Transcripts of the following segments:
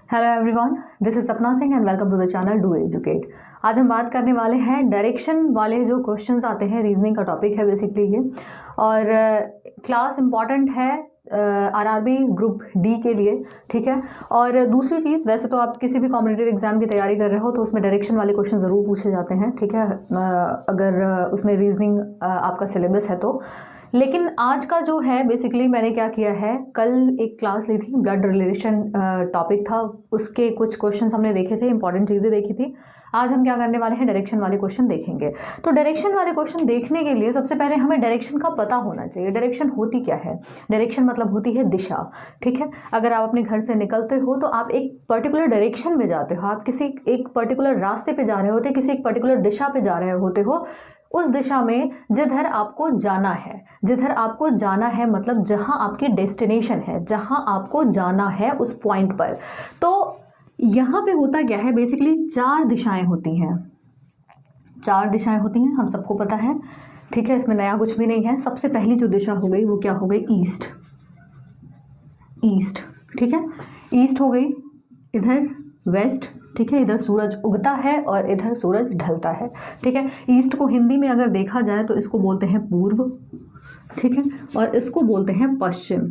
Hello everyone, this is Sapna Singh and welcome to the channel Do Educate. आज हम बात करने वाले हैं डायरेक्शन वाले जो क्वेश्चंस आते हैं, रीजनिंग का टॉपिक है बेसिकली ये। और क्लास इम्पॉर्टेंट है आरआरबी ग्रुप डी के लिए, ठीक है। और दूसरी चीज़, वैसे तो आप किसी भी कॉम्पिटिटिव एग्जाम की तैयारी कर रहे हो तो उसमें डायरेक्शन वाले क्वेश्चन ज़रूर पूछे जाते हैं, ठीक है, अगर उसमें रीजनिंग आपका सिलेबस है तो। लेकिन आज का जो है बेसिकली मैंने क्या किया है, कल एक क्लास ली थी, ब्लड रिलेशन टॉपिक था, उसके कुछ क्वेश्चंस हमने देखे थे, इंपॉर्टेंट चीज़ें देखी थी। आज हम क्या करने वाले हैं, डायरेक्शन वाले क्वेश्चन देखेंगे। तो डायरेक्शन वाले क्वेश्चन देखने के लिए सबसे पहले हमें डायरेक्शन का पता होना चाहिए। डायरेक्शन होती क्या है? डायरेक्शन मतलब होती है दिशा, ठीक है। अगर आप अपने घर से निकलते हो तो आप एक पर्टिकुलर डायरेक्शन में जाते हो, आप किसी एक पर्टिकुलर रास्ते पे जा रहे होते, किसी एक पर्टिकुलर दिशा पे जा रहे होते हो। उस दिशा में जिधर आपको जाना है, जिधर आपको जाना है मतलब जहां आपकी डेस्टिनेशन है, जहां आपको जाना है उस पॉइंट पर। तो यहाँ पे होता क्या है, बेसिकली चार दिशाएं होती हैं। चार दिशाएं होती हैं, हम सबको पता है, ठीक है, इसमें नया कुछ भी नहीं है। सबसे पहली जो दिशा हो गई वो क्या हो गई, ईस्ट। ईस्ट, ठीक है, ईस्ट हो गई। इधर वेस्ट, ठीक है, इधर सूरज उगता है और इधर सूरज ढलता है, ठीक है। ईस्ट को हिंदी में अगर देखा जाए तो इसको बोलते हैं पूर्व, ठीक है, और इसको बोलते हैं पश्चिम।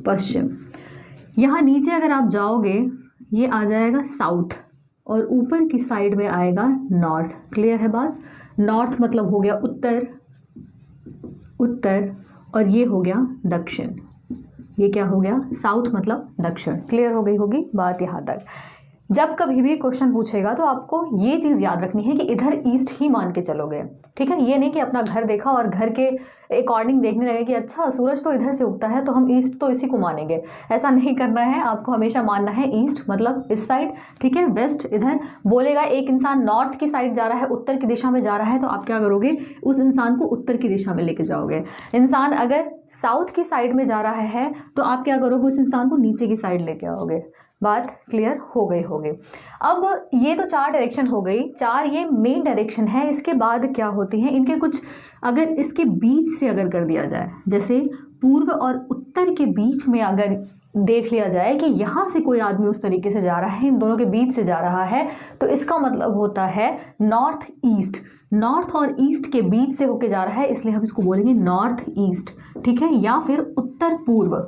पश्चिम। यहाँ नीचे अगर आप जाओगे ये आ जाएगा साउथ और ऊपर की साइड में आएगा नॉर्थ। क्लियर है बात? नॉर्थ मतलब हो गया उत्तर, उत्तर, और ये हो गया दक्षिण। ये क्या हो गया, साउथ मतलब दक्षिण। क्लियर हो गई होगी बात यहाँ तक। जब कभी भी क्वेश्चन पूछेगा तो आपको ये चीज़ याद रखनी है कि इधर ईस्ट ही मान के चलोगे, ठीक है। ये नहीं कि अपना घर देखा और घर के अकॉर्डिंग देखने लगे कि अच्छा सूरज तो इधर से उगता है तो हम ईस्ट तो इसी को मानेंगे। ऐसा नहीं करना है, आपको हमेशा मानना है ईस्ट मतलब इस साइड, ठीक है। वेस्ट इधर बोलेगा, एक इंसान नॉर्थ की साइड जा रहा है, उत्तर की दिशा में जा रहा है, तो आप क्या करोगे, उस इंसान को उत्तर की दिशा में लेके जाओगे। इंसान अगर साउथ की साइड में जा रहा है तो आप क्या करोगे, उस इंसान को नीचे की साइड लेके आओगे। बात क्लियर हो गई होगी। अब ये तो चार डायरेक्शन हो गई, चार ये मेन डायरेक्शन है। इसके बाद क्या होती हैं इनके कुछ, अगर इसके बीच से अगर कर दिया जाए, जैसे पूर्व और उत्तर के बीच में अगर देख लिया जाए कि यहाँ से कोई आदमी उस तरीके से जा रहा है, इन दोनों के बीच से जा रहा है, तो इसका मतलब होता है नॉर्थ ईस्ट। नॉर्थ और ईस्ट के बीच से होके जा रहा है, इसलिए हम इसको बोलेंगे नॉर्थ ईस्ट, ठीक है। या फिर उत्तर पूर्व।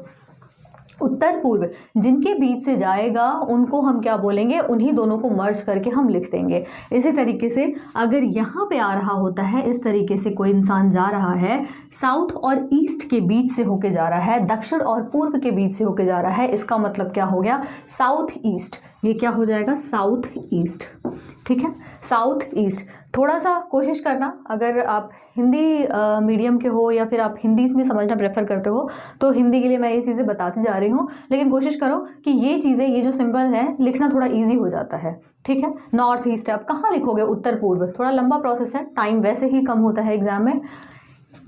उत्तर पूर्व जिनके बीच से जाएगा उनको हम क्या बोलेंगे, उन्हीं दोनों को मर्ज करके हम लिख देंगे। इसी तरीके से अगर यहाँ पे आ रहा होता है, इस तरीके से कोई इंसान जा रहा है, साउथ और ईस्ट के बीच से होके जा रहा है, दक्षिण और पूर्व के बीच से होके जा रहा है, इसका मतलब क्या हो गया, साउथ ईस्ट। ये क्या हो जाएगा, साउथ ईस्ट, ठीक है, साउथ ईस्ट। थोड़ा सा कोशिश करना, अगर आप हिंदी मीडियम के हो या फिर आप हिंदी में समझना प्रेफर करते हो तो हिंदी के लिए मैं ये चीज़ें बताती जा रही हूँ, लेकिन कोशिश करो कि ये चीज़ें, ये जो सिंबल है लिखना थोड़ा इजी हो जाता है, ठीक है। नॉर्थ ईस्ट है, आप कहाँ लिखोगे, उत्तर पूर्व, थोड़ा लंबा प्रोसेस है, टाइम वैसे ही कम होता है एग्जाम में।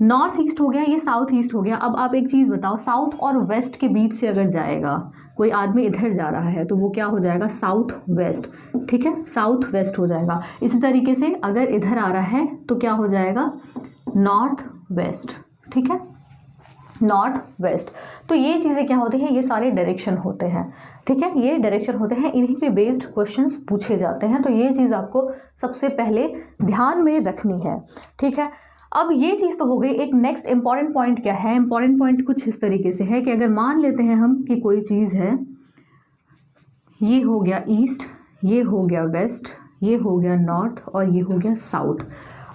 नॉर्थ ईस्ट हो गया, ये साउथ ईस्ट हो गया। अब आप एक चीज़ बताओ, साउथ और वेस्ट के बीच से अगर जाएगा कोई आदमी, इधर जा रहा है तो वो क्या हो जाएगा, साउथ वेस्ट, ठीक है, साउथ वेस्ट हो जाएगा। इसी तरीके से अगर इधर आ रहा है तो क्या हो जाएगा, नॉर्थ वेस्ट, ठीक है, नॉर्थ वेस्ट। तो ये चीज़ें क्या होती हैं, ये सारे डायरेक्शन होते हैं, ठीक है, ये डायरेक्शन होते हैं, इन्हीं पे बेस्ड क्वेश्चंस पूछे जाते हैं। तो ये चीज़ आपको सबसे पहले ध्यान में रखनी है, ठीक है। अब ये चीज़ तो हो गई। एक नेक्स्ट इंपॉर्टेंट पॉइंट क्या है, इंपॉर्टेंट पॉइंट कुछ इस तरीके से है कि अगर मान लेते हैं हम कि कोई चीज़ है, ये हो गया ईस्ट, ये हो गया वेस्ट, ये हो गया नॉर्थ और ये हो गया साउथ।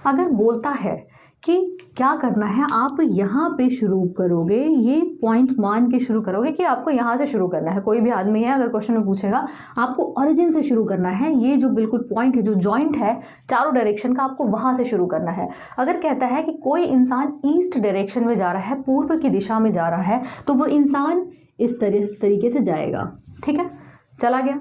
अगर बोलता है कि क्या करना है, आप यहाँ पे शुरू करोगे, ये पॉइंट मान के शुरू करोगे कि आपको यहाँ से शुरू करना है। कोई भी आदमी है अगर क्वेश्चन में पूछेगा, आपको ओरिजिन से शुरू करना है, ये जो बिल्कुल पॉइंट है, जो जॉइंट है चारों डायरेक्शन का, आपको वहाँ से शुरू करना है। अगर कहता है कि कोई इंसान ईस्ट डायरेक्शन में जा रहा है, पूर्व की दिशा में जा रहा है, तो वो इंसान इस तरीके से जाएगा, ठीक है। चला गया,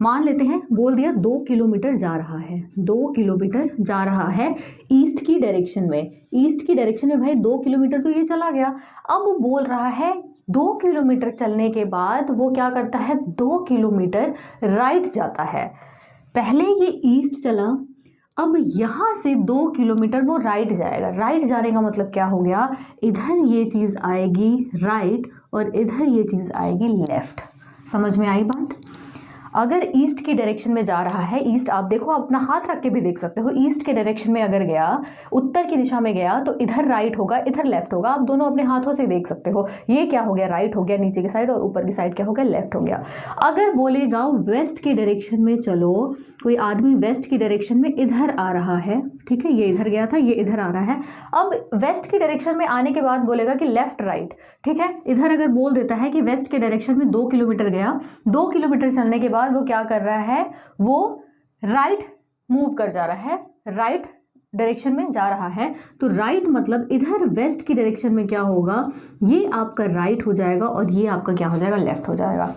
मान लेते हैं बोल दिया 2 किलोमीटर जा रहा है, 2 किलोमीटर जा रहा है ईस्ट की डायरेक्शन में। ईस्ट की डायरेक्शन में भाई 2 किलोमीटर तो ये चला गया। अब वो बोल रहा है 2 किलोमीटर चलने के बाद वो क्या करता है, 2 किलोमीटर राइट जाता है। पहले ये ईस्ट चला, अब यहाँ से 2 किलोमीटर वो राइट जाएगा। राइट जाने का मतलब क्या हो गया, इधर ये चीज़ आएगी राइट और इधर ये चीज़ आएगी लेफ्ट। समझ में आई बात? अगर ईस्ट की डायरेक्शन में जा रहा है, ईस्ट आप देखो, आप अपना हाथ रख के भी देख सकते हो, ईस्ट के डायरेक्शन में अगर गया, उत्तर की दिशा में गया, तो इधर राइट होगा, इधर लेफ्ट होगा। आप दोनों अपने हाथों से देख सकते हो। ये क्या हो गया, राइट हो गया नीचे की साइड, और ऊपर की साइड क्या हो गया, लेफ्ट हो गया। अगर बोलेगा वेस्ट की डायरेक्शन में चलो, कोई आदमी वेस्ट की डायरेक्शन में इधर आ रहा है, ठीक है, ये इधर गया था, ये इधर आ रहा है। अब वेस्ट की डायरेक्शन में आने के बाद बोलेगा कि लेफ्ट राइट, ठीक है। इधर अगर बोल देता है कि वेस्ट के डायरेक्शन में 2 किलोमीटर गया, 2 किलोमीटर चलने के बाद वो क्या कर रहा है, वो राइट मूव कर जा रहा है, राइट डायरेक्शन में जा रहा है। तो राइट मतलब इधर वेस्ट की डायरेक्शन में क्या होगा, ये आपका राइट हो जाएगा और ये आपका क्या हो जाएगा, लेफ्ट हो जाएगा।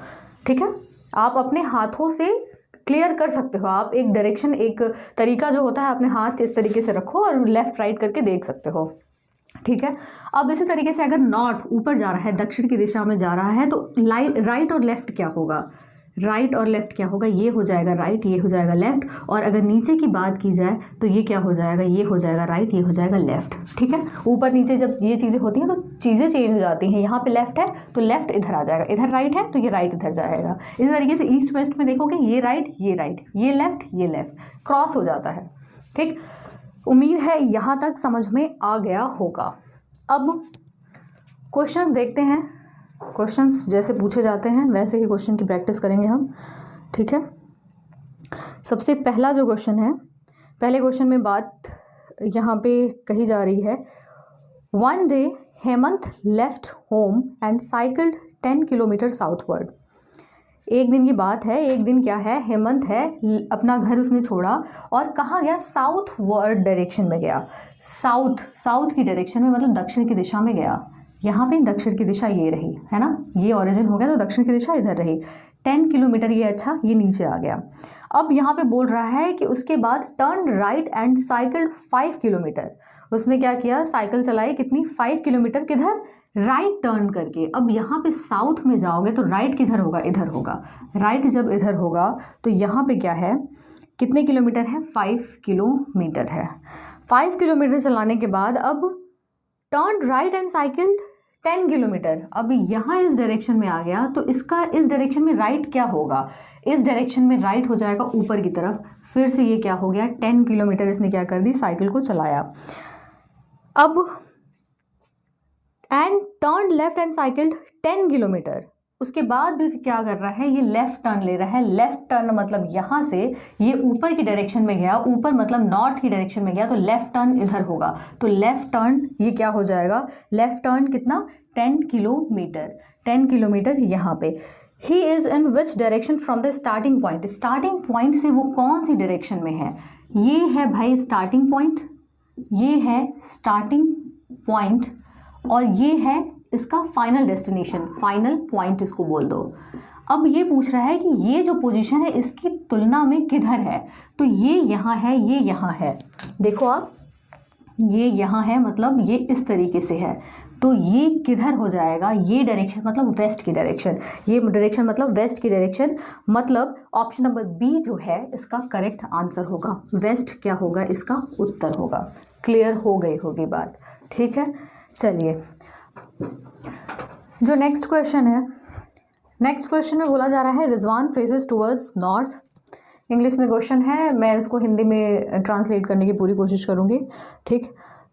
ठीक है, आप अपने हाथों से क्लियर कर सकते हो। आप एक डायरेक्शन, एक तरीका जो होता है, अपने हाथ इस तरीके से रखो और लेफ्ट राइट करके देख सकते हो। ठीक है, अब इसी तरीके से अगर नॉर्थ ऊपर जा रहा है, दक्षिण की दिशा में जा रहा है, तो राइट और लेफ्ट क्या होगा, राइट और लेफ्ट क्या होगा, ये हो जाएगा राइट, ये हो जाएगा लेफ्ट। और अगर नीचे की बात की जाए तो ये क्या हो जाएगा, ये हो जाएगा राइट, ये हो जाएगा लेफ्ट। ठीक है, ऊपर नीचे जब ये चीज़ें होती हैं तो चीज़ें चेंज हो जाती हैं। यहाँ पे लेफ्ट है तो लेफ्ट इधर आ जाएगा, इधर राइट है तो ये राइट इधर जाएगा। इसी तरीके से ईस्ट वेस्ट में देखोगे, ये राइट, ये लेफ्ट, क्रॉस हो जाता है। ठीक, उम्मीद है यहाँ तक समझ में आ गया होगा। अब क्वेश्चंस देखते हैं। क्वेश्चंस जैसे पूछे जाते हैं वैसे ही क्वेश्चन की प्रैक्टिस करेंगे हम। ठीक है, सबसे पहला जो क्वेश्चन है, पहले क्वेश्चन में बात यहाँ पे कही जा रही है, one day Hemant left home and cycled 10 kilometre southward. एक दिन की बात है, एक दिन क्या है, हेमंत है, अपना घर उसने छोड़ा और कहाँ गया, साउथ वर्ड डायरेक्शन में गया। साउथ की डायरेक्शन में मतलब दक्षिण की दिशा में गया। यहाँ पे दक्षिण की दिशा ये रही है ना, ये ओरिजिन हो गया, तो दक्षिण की दिशा इधर रही। 10 किलोमीटर ये अच्छा, ये नीचे आ गया। अब यहाँ पे बोल रहा है कि उसके बाद turn right and cycled 5 kilometre. उसने क्या किया, साइकिल चलाई, कितनी, 5 किलोमीटर, किधर, राइट टर्न करके। अब यहाँ पे साउथ में जाओगे तो राइट किधर होगा, इधर होगा। राइट जब इधर होगा तो यहाँ पे क्या है, कितने किलोमीटर है, 5 किलोमीटर है। 5 किलोमीटर चलाने के बाद अब turn right and cycled 10 kilometre. अब यहाँ इस डायरेक्शन में आ गया तो इसका इस डायरेक्शन में राइट क्या होगा, इस डायरेक्शन में राइट हो जाएगा ऊपर की तरफ। फिर से ये क्या हो गया, 10 किलोमीटर इसने क्या कर दी, साइकिल को चलाया। अब and turn left and cycled 10 kilometre. उसके बाद भी क्या कर रहा है, ये लेफ्ट टर्न ले रहा है। लेफ्ट टर्न मतलब यहाँ से ये ऊपर की डायरेक्शन में गया, ऊपर मतलब नॉर्थ की डायरेक्शन में गया, तो लेफ्ट टर्न इधर होगा। तो लेफ्ट टर्न ये क्या हो जाएगा, लेफ्ट टर्न कितना, 10 किलोमीटर। 10 किलोमीटर यहाँ पे। He is in which direction from the starting point. Starting point से वो कौन सी डायरेक्शन में है, ये है भाई स्टार्टिंग पॉइंट, ये है स्टार्टिंग पॉइंट, और ये है इसका फाइनल डेस्टिनेशन, फाइनल पॉइंट इसको बोल दो। अब ये पूछ रहा है कि ये जो पोजीशन है इसकी तुलना में किधर है, तो ये यहाँ है, ये यहाँ है। देखो आप, ये यहाँ है, मतलब ये इस तरीके से है, तो ये किधर हो जाएगा, ये डायरेक्शन मतलब वेस्ट की डायरेक्शन, ये डायरेक्शन मतलब वेस्ट की डायरेक्शन, मतलब ऑप्शन नंबर बी जो है इसका करेक्ट आंसर होगा। वेस्ट क्या होगा, इसका उत्तर होगा। क्लियर हो गई होगी बात। ठीक है, चलिए जो नेक्स्ट क्वेश्चन है, नेक्स्ट क्वेश्चन में बोला जा रहा है Rizwan faces towards north. English में क्वेश्चन है, मैं इसको हिंदी में ट्रांसलेट करने की पूरी कोशिश करूँगी। ठीक,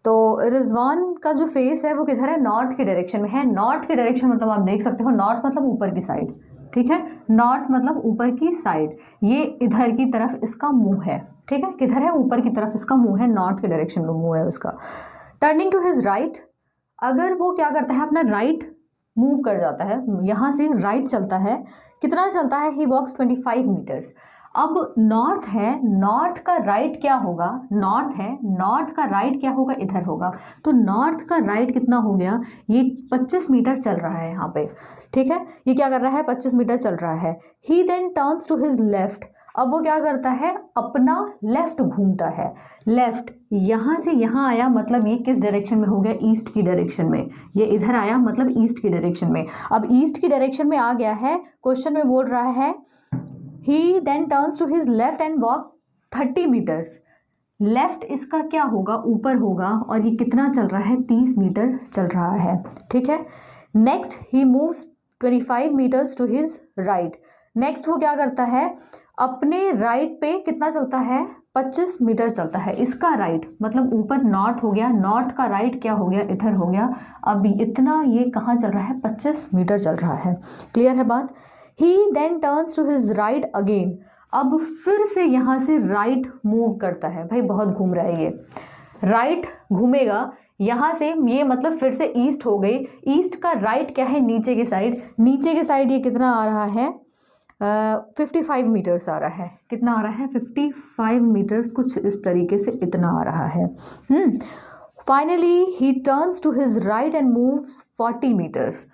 तो रिजवान का जो फेस है वो किधर है, नॉर्थ की डायरेक्शन में है। नॉर्थ की डायरेक्शन मतलब आप देख सकते हो, नॉर्थ मतलब ऊपर की साइड। ठीक है, नॉर्थ मतलब ऊपर की साइड, ये इधर की तरफ इसका मुंह है। ठीक है, किधर है, ऊपर की तरफ इसका मुंह है, नॉर्थ की डायरेक्शन में मुंह है उसका। टर्निंग टू हिज राइट, अगर वो क्या करता है, अपना राइट मूव कर जाता है, यहाँ से राइट चलता है, कितना चलता है, ही वॉक्स 25 मीटर्स। अब नॉर्थ है, नॉर्थ का राइट क्या होगा, नॉर्थ है, नॉर्थ का राइट क्या होगा, इधर होगा। तो नॉर्थ का राइट कितना हो गया, ये 25 मीटर चल रहा है यहाँ पे। ठीक है, ये क्या कर रहा है, 25 मीटर चल रहा है। He then turns to his left, अब वो क्या करता है, अपना लेफ्ट घूमता है। लेफ्ट यहाँ से यहाँ आया, मतलब ये किस डायरेक्शन में हो गया, ईस्ट की डायरेक्शन में। ये इधर आया मतलब ईस्ट की डायरेक्शन में। अब ईस्ट की डायरेक्शन में आ गया है, क्वेश्चन में बोल रहा है he then turns to his left and walk 30 metres. Left इसका क्या होगा, ऊपर होगा, और ये कितना चल रहा है, 30 मीटर चल रहा है। ठीक है, next he moves 25 metres to his right. Next वो क्या करता है, अपने राइट पे कितना चलता है, 25 मीटर चलता है। इसका राइट मतलब ऊपर नॉर्थ हो गया, नॉर्थ का राइट क्या हो गया, इधर हो गया। अब इतना ये कहाँ चल रहा है, 25 मीटर चल रहा है। क्लियर है बात। He then turns to his right again, अब फिर से यहाँ से राइट मूव करता है। भाई बहुत घूम रहा है ये, राइट घूमेगा यहाँ से, ये मतलब फिर से ईस्ट हो गई। ईस्ट का राइट क्या है, नीचे की साइड, नीचे की साइड ये कितना आ रहा है, 55 मीटर्स आ रहा है। कितना आ रहा है, 55 मीटर्स, कुछ इस तरीके से इतना आ रहा है। Finally he turns to his right and moves 40 metres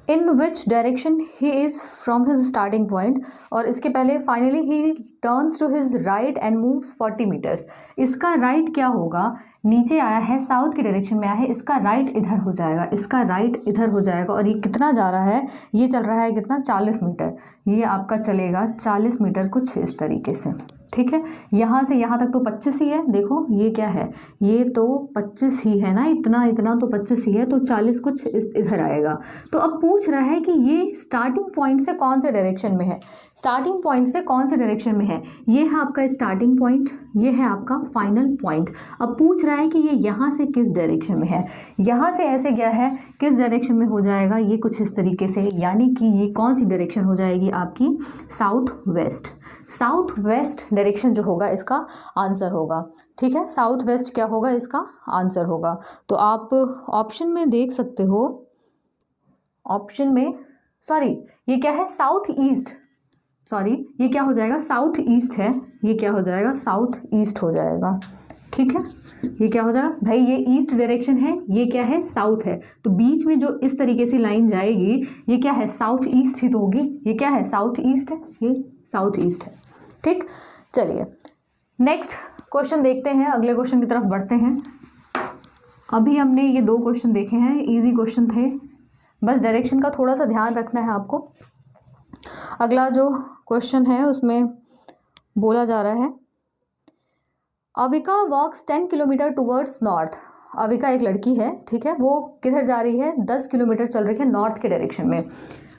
in which direction he is from his starting point. और इसके पहले finally he turns to his right and moves 40 metres. इसका राइट क्या होगा, नीचे आया है, साउथ की डायरेक्शन में आया है, इसका राइट इधर हो जाएगा, इसका राइट इधर हो जाएगा। और ये कितना जा रहा है, ये चल रहा है कितना, 40 मीटर। ये आपका चलेगा 40 मीटर कुछ इस तरीके से। ठीक है, यहाँ से यहाँ तक तो 25 ही है। देखो ये क्या है, ये तो 25 ही है ना, इतना इतना तो 25 ही है, तो 40 कुछ इधर आएगा। तो अब पूछ रहा है कि ये स्टार्टिंग पॉइंट से कौन से डायरेक्शन में है, स्टार्टिंग पॉइंट से कौन से डायरेक्शन में है। ये है आपका स्टार्टिंग पॉइंट, ये है आपका फाइनल पॉइंट। अब पूछ रहा है कि ये यहाँ से किस डायरेक्शन में है, यहाँ से ऐसे गया है, किस डायरेक्शन में हो जाएगा, ये कुछ इस तरीके से। यानी कि ये कौन सी डायरेक्शन हो जाएगी आपकी, south west. South west direction जो होगा इसका आंसर होगा। ठीक है, साउथ वेस्ट क्या होगा, इसका आंसर होगा। तो आप ऑप्शन में देख सकते हो, ऑप्शन में, सॉरी ये क्या है, साउथ ईस्ट, सॉरी ये क्या हो जाएगा, साउथ ईस्ट है, ये क्या हो जाएगा, साउथ ईस्ट हो जाएगा। ठीक है, ये क्या हो जाएगा भाई, ये ईस्ट डायरेक्शन है, ये क्या है, साउथ है। तो बीच में जो इस तरीके से लाइन जाएगी, ये क्या है, साउथ ईस्ट ही तो होगी। ये क्या है, साउथ ईस्ट है, ये साउथ ईस्ट है। ठीक, चलिए नेक्स्ट क्वेश्चन देखते हैं, अगले क्वेश्चन की तरफ बढ़ते हैं। अभी हमने ये 2 क्वेश्चन देखे हैं, इजी क्वेश्चन थे, बस डायरेक्शन का थोड़ा सा ध्यान रखना है आपको। अगला जो क्वेश्चन है उसमें बोला जा रहा है, अविका वॉक्स 10 किलोमीटर टूवर्ड्स नॉर्थ। अविका एक लड़की है, ठीक है, वो किधर जा रही है, 10 किलोमीटर चल रही है नॉर्थ के डायरेक्शन में।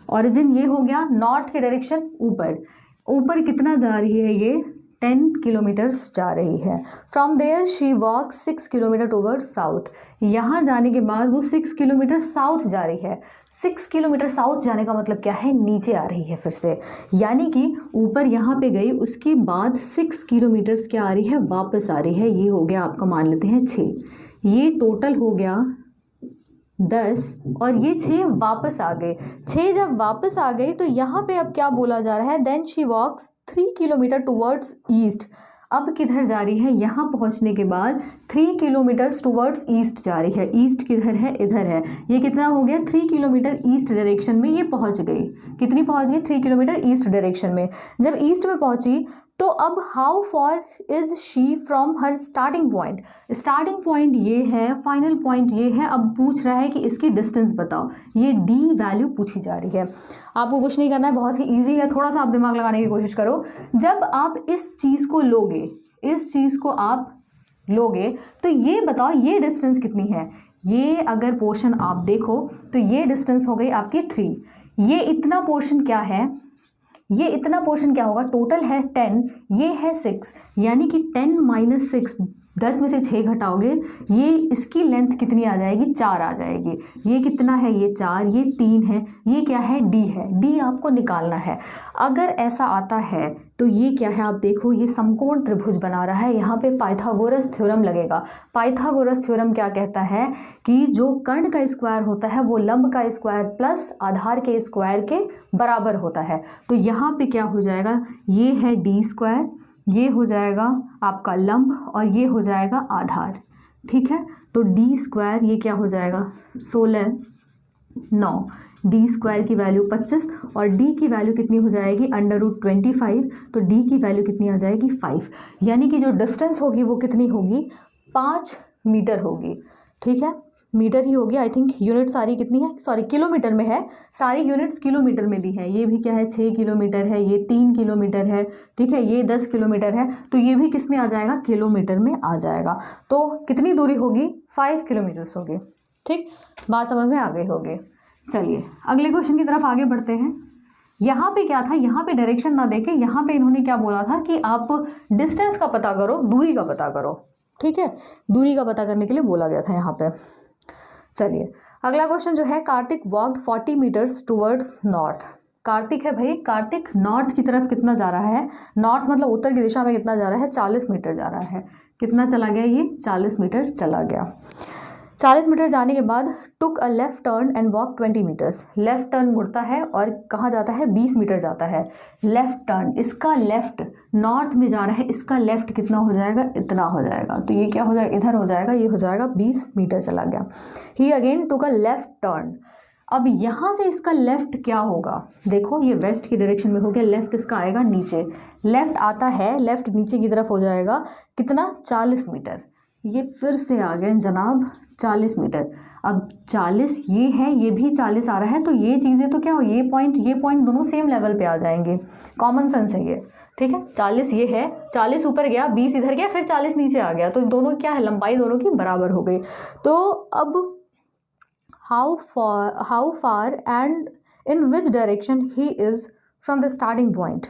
ओरिजिन ये हो गया, नॉर्थ के डायरेक्शन ऊपर, ऊपर कितना जा रही है, ये 10 किलोमीटर्स जा रही है। From there she walks 6 kilometre toward south. यहाँ जाने के बाद वो 6 किलोमीटर साउथ जा रही है। 6 किलोमीटर साउथ जाने का मतलब क्या है, नीचे आ रही है फिर से, यानी कि ऊपर यहाँ पे गई, उसके बाद 6 किलोमीटर्स क्या आ रही है, वापस आ रही है। ये हो गया आपका, मान लेते हैं 6, ये टोटल हो गया 10 और ये 6 वापस आ गए। 6 जब वापस आ गई तो यहाँ पे अब क्या बोला जा रहा है, then she walks 3 kilometre towards east. अब किधर जा रही है, यहाँ पहुँचने के बाद 3 किलोमीटर्स टूवर्ड्स ईस्ट जा रही है। ईस्ट किधर है, इधर है। ये कितना हो गया, 3 किलोमीटर ईस्ट डायरेक्शन में ये पहुँच गई। कितनी पहुँच गई, 3 किलोमीटर ईस्ट डायरेक्शन में। जब ईस्ट में पहुँची तो अब how for is she from her starting point. Starting point ये है, फाइनल पॉइंट ये है। अब पूछ रहा है कि इसकी डिस्टेंस बताओ, ये डी वैल्यू पूछी जा रही है। आपको कुछ नहीं करना है, बहुत ही इजी है, थोड़ा सा आप दिमाग लगाने की कोशिश करो। जब आप इस चीज़ को लोगे, इस चीज़ को आप लोगे तो ये बताओ ये डिस्टेंस कितनी है। ये अगर पोर्शन आप देखो तो ये डिस्टेंस हो गई आपकी 3। ये इतना पोर्शन क्या है, ये इतना पोर्शन क्या होगा, टोटल है 10, ये है 6, यानी कि 10 - 6, 10 में से 6 घटाओगे, ये इसकी लेंथ कितनी आ जाएगी, 4 आ जाएगी। ये कितना है, ये 4, ये 3 है, ये क्या है, डी है। डी आपको निकालना है। अगर ऐसा आता है तो ये क्या है, आप देखो ये समकोण त्रिभुज बना रहा है। यहाँ पे पाइथागोरस थ्योरम लगेगा। पाइथागोरस थ्योरम क्या कहता है कि जो कर्ण का स्क्वायर होता है वो लंब का स्क्वायर प्लस आधार के स्क्वायर के बराबर होता है। तो यहाँ पे क्या हो जाएगा, ये है डी स्क्वायर, ये हो जाएगा आपका लंब और ये हो जाएगा आधार। ठीक है, तो डी स्क्वायर ये क्या हो जाएगा, 16 9, डी स्क्वायर की वैल्यू 25 और डी की वैल्यू कितनी हो जाएगी, √25। तो डी की वैल्यू कितनी आ जाएगी, 5। यानी कि जो डिस्टेंस होगी वो कितनी होगी, 5 मीटर होगी। ठीक है, मीटर ही होगी, आई थिंक यूनिट सारी कितनी है, सॉरी किलोमीटर में है, सारी यूनिट्स किलोमीटर में दी है। ये भी क्या है, 6 किलोमीटर है, ये 3 किलोमीटर है, ठीक है, ये 10 किलोमीटर है, तो ये भी किस में आ जाएगा, किलोमीटर में आ जाएगा। तो कितनी दूरी होगी, 5 किलोमीटर्स होगी। ठीक, बात समझ में आ गई होगी। चलिए अगले क्वेश्चन की तरफ आगे बढ़ते हैं। यहाँ पे क्या था, यहाँ पे डायरेक्शन ना देके यहाँ पे इन्होंने क्या बोला था कि आप डिस्टेंस का पता करो, दूरी का पता करो, ठीक है, दूरी का पता करने के लिए बोला गया था यहाँ पे। चलिए अगला क्वेश्चन जो है, Kartik walked 40 metres towards north. Kartik है भाई, कार्तिक नॉर्थ की तरफ कितना जा रहा है, नॉर्थ मतलब उत्तर की दिशा में कितना जा रहा है, 40 मीटर जा रहा है। कितना चला गया ये, 40 मीटर चला गया। 40 मीटर जाने के बाद took a left turn and walk 20 metres. Left turn मुड़ता है और कहाँ जाता है, 20 मीटर जाता है। लेफ्ट टर्न, इसका लेफ्ट नॉर्थ में जा रहा है, इसका लेफ्ट कितना हो जाएगा, इतना हो जाएगा। तो ये क्या हो जाएगा, इधर हो जाएगा, ये हो जाएगा 20 मीटर चला गया। He again took a left turn. अब यहाँ से इसका लेफ्ट क्या होगा, देखो ये वेस्ट की डायरेक्शन में हो गया, लेफ्ट इसका आएगा नीचे, लेफ्ट आता है, लेफ्ट नीचे की तरफ हो जाएगा कितना, 40 मीटर। ये फिर से आ गए जनाब 40 मीटर। अब 40 ये है, ये भी 40 आ रहा है, तो ये चीज़ें तो क्या हो, ये पॉइंट दोनों सेम लेवल पे आ जाएंगे। कॉमन सेंस है ये, ठीक है। 40 ये है, 40 ऊपर गया, 20 इधर गया, फिर 40 नीचे आ गया, तो दोनों क्या है, लंबाई दोनों की बराबर हो गई। तो अब how far and in which direction he is from the starting point.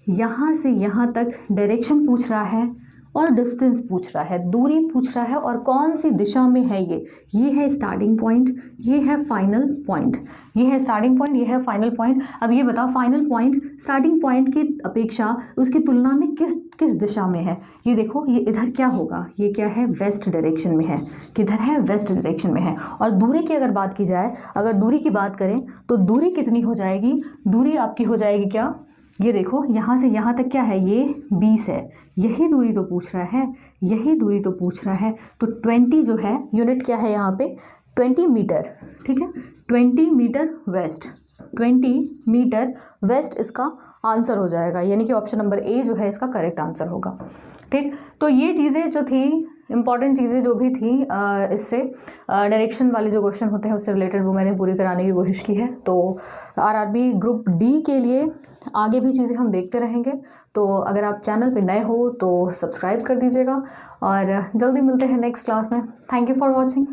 यहाँ से यहाँ तक डायरेक्शन पूछ रहा है और डिस्टेंस पूछ रहा है, दूरी पूछ रहा है, और कौन सी दिशा में है ये है स्टार्टिंग पॉइंट, ये है फाइनल पॉइंट, ये है स्टार्टिंग पॉइंट, ये है फाइनल पॉइंट। अब ये बताओ फाइनल पॉइंट स्टार्टिंग पॉइंट की अपेक्षा उसकी तुलना में किस दिशा में है। ये देखो ये इधर क्या होगा, ये क्या है, वेस्ट डायरेक्शन में है, किधर है, वेस्ट डायरेक्शन में है। और दूरी की अगर बात की जाए, अगर दूरी की बात करें तो दूरी कितनी हो जाएगी, दूरी आपकी हो जाएगी क्या, ये देखो यहाँ से यहाँ तक क्या है, ये 20 है, यही दूरी तो पूछ रहा है, यही दूरी तो पूछ रहा है। तो 20 जो है यूनिट क्या है यहाँ पे, 20 मीटर, ठीक है, 20 मीटर वेस्ट, 20 मीटर वेस्ट इसका आंसर हो जाएगा, यानी कि ऑप्शन नंबर ए जो है इसका करेक्ट आंसर होगा। ठीक, तो ये चीज़ें जो थी इंपॉर्टेंट चीज़ें जो भी थी इससे डायरेक्शन वाले जो क्वेश्चन होते हैं उससे रिलेटेड वो मैंने पूरी कराने की कोशिश की है। तो आरआरबी ग्रुप डी के लिए आगे भी चीज़ें हम देखते रहेंगे। तो अगर आप चैनल पे नए हो तो सब्सक्राइब कर दीजिएगा और जल्दी मिलते हैं नेक्स्ट क्लास में। Thank you for watching.